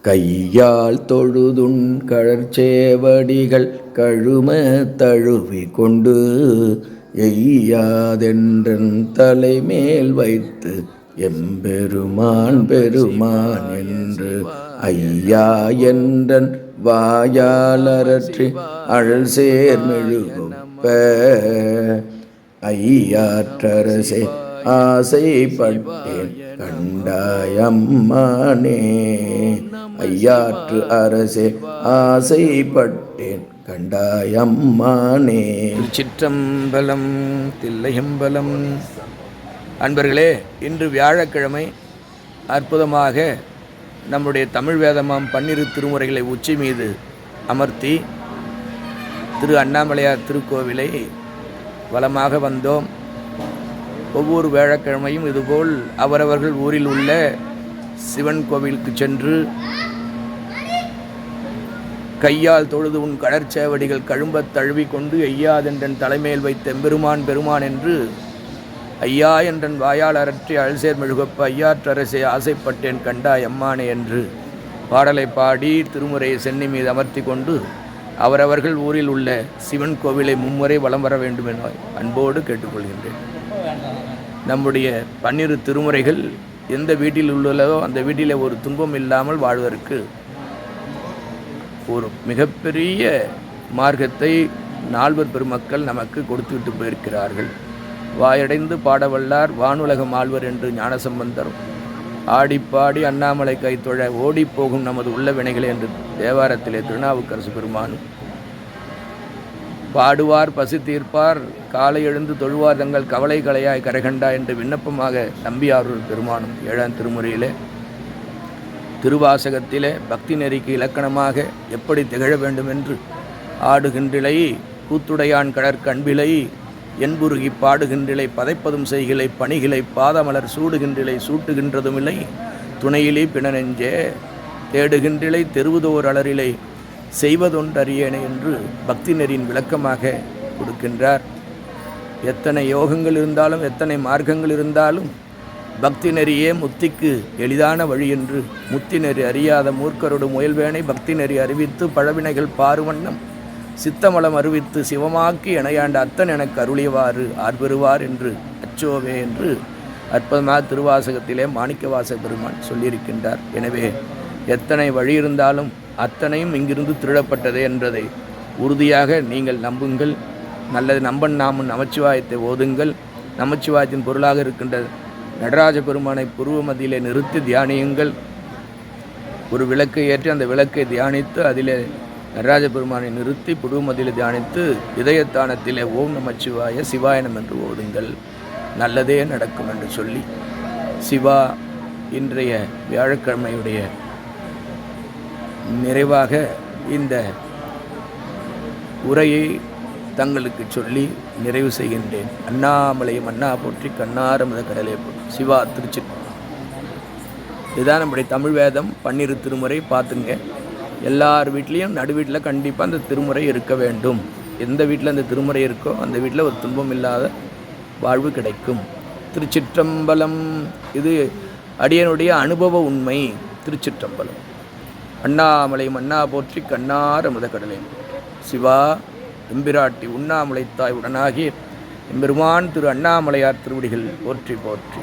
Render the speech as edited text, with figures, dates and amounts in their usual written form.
கையால் தொழுதுன் கழற்சேவடிகள் கழும தழுவி கொண்டு எய்யாதென்றன் தலைமேல் வைத்து எம்பெருமான் பெருமான் என்று ஐயா என்றன் வாயாலரற்றி அழல் சேர்மெழுகுப்ப ஐயாற்றரசே ஆசைப்பட்டேன் கண்டாயம்மானே. ஐயாற்று அரசே ஆசைப்பட்டேன் கண்டாயம்மானே. திருச்சிற்றம்பலம் தில்லையம்பலம். அன்பர்களே, இன்று வியாழக்கிழமை அற்புதமாக நம்முடைய தமிழ் வேதமாம் 12 திருமுறைகளை உச்சி மீது அமர்த்தி திரு அண்ணாமலையார் திருக்கோவிலை வலமாக வந்தோம். ஒவ்வொரு வியாழக்கிழமையும் இதுபோல் அவரவர்கள் ஊரில் உள்ள சிவன் கோவிலுக்கு சென்று கையால் தொழுது உன் கடற்சேவடிகள் கழும்பத் தழுவி கொண்டு ஐயாதென்றன் தலைமையில் வைத்த எம்பெருமான் பெருமான் என்று ஐயா என்றன் வாயால் அரற்றி அழல்சேர் மெழுகப்ப ஐயாற்றரசே ஆசைப்பட்டேன் கண்டாய் அம்மானே என்று பாடலை பாடி திருமுறையை சென்னி மீது அமர்த்தி கொண்டு அவரவர்கள் ஊரில் உள்ள சிவன் கோவிலை மும்முறை வலம் வர வேண்டும் என அன்போடு கேட்டுக்கொள்கின்றேன். நம்முடைய 12 திருமுறைகள் எந்த வீட்டில் உள்ளதோ அந்த வீட்டில் ஒரு துன்பம் இல்லாமல் வாழ்வதற்கு ஒரு மிகப்பெரிய மார்க்கத்தை நால்வர் பெருமக்கள் நமக்கு கொடுத்துவிட்டு போயிருக்கிறார்கள். வாயடைந்து பாடவல்லார் வானுலகம் ஆழ்வர் என்று ஞானசம்பந்தர் ஆடிப்பாடி அண்ணாமலை கைத்தொழ ஓடிப்போகும் நமது உள்ள வினைகள் என்று தேவாரத்திலே திருநாவுக்கரசு பெருமானும் பாடுவார் பசி தீர்ப்பார் காலை எழுந்து தொழுவார் தங்கள் கவலை கலையாய் கரைகண்டா என்று விண்ணப்பமாக நம்பியாரூர் பெருமானும் 7ஆம் திருமுறையிலே திருவாசகத்திலே பக்தி நெறிக்கு இலக்கணமாக எப்படி திகழ வேண்டும் என்று ஆடுகின்றிலை கூத்துடையான் கடற்கண்பிலை என்புருகி பாடுகின்றிலை பதைப்பதும் செய்கிலை பணிகிலை பாதமலர் சூடுகின்றிலை சூட்டுகின்றதுமில்லை துணையிலே பிணநெஞ்சே தேடுகின்றிலை தெருவுதோர் அலரிலை செய்வதொன்றறியேனே என்று பக்தி நெறியின் விளக்கமாக கொடுக்கின்றார். எத்தனை யோகங்கள் இருந்தாலும் எத்தனை மார்க்கங்கள் இருந்தாலும் பக்தி நெறியே முத்திக்கு எளிதான வழி என்று முத்தி நெறி அறியாத மூர்க்கரோடு முயல்வேனை பக்தி நெறி அறிவித்து பழவினைகள் பாருவண்ணம் சித்தமலம் அறிவித்து சிவமாக்கி இணையாண்ட அத்தன் எனக்கு அருளியவாறு ஆர்பெறுவார் என்று அச்சோவே என்று அற்புதமாக திருவாசகத்திலே மாணிக்கவாசக பெருமான் சொல்லியிருக்கின்றார். எனவே எத்தனை வழி இருந்தாலும் அத்தனையும் இங்கிருந்து திருடப்பட்டது என்பதை உறுதியாக நீங்கள் நம்புங்கள். நல்லது நம்பன் நாமும் நமச்சிவாயத்தை ஓதுங்கள். நமச்சிவாயத்தின் பொருளாக இருக்கின்ற நடராஜ பெருமானை புருவ மத்தியிலே நிறுத்தி தியானியுங்கள். ஒரு விளக்கை ஏற்றி அந்த விளக்கை தியானித்து அதிலே நடராஜ பெருமானை நிறுத்தி புருவ மத்தியில் தியானித்து இதயத்தானத்திலே ஓம் நமச்சிவாய சிவாயனம் என்று ஓதுங்கள். நல்லதே நடக்கும் என்று சொல்லி சிவா இன்றைய வியாழக்கிழமையுடைய நிறைவாக இந்த உரையை தங்களுக்கு சொல்லி நிறைவு செய்கின்றேன். அண்ணாமலையும் அண்ணா போற்றி கண்ணாரமத கடலை போற்றி. சிவா திருச்சி. இதுதான் நம்முடைய தமிழ் வேதம் 12 திருமுறை. பார்த்துங்க, எல்லார் வீட்லேயும் நடு வீட்டில் கண்டிப்பாக அந்த திருமுறை இருக்க வேண்டும். எந்த வீட்டில் அந்த திருமுறை இருக்கோ அந்த வீட்டில் ஒரு துன்பம் இல்லாத வாழ்வு கிடைக்கும். திருச்சிற்றம்பலம். இது அடியனுடைய அனுபவ உண்மை. திருச்சிற்றம்பலம். அண்ணாமலையும் அண்ணா போற்றி கண்ணார முதக்கடலை. சிவா எம்பிராட்டி உண்ணாமலைத்தாய் உடனாகி எம்பெருமான் திரு அண்ணாமலையார் திருவடிகள் போற்றி போற்றி.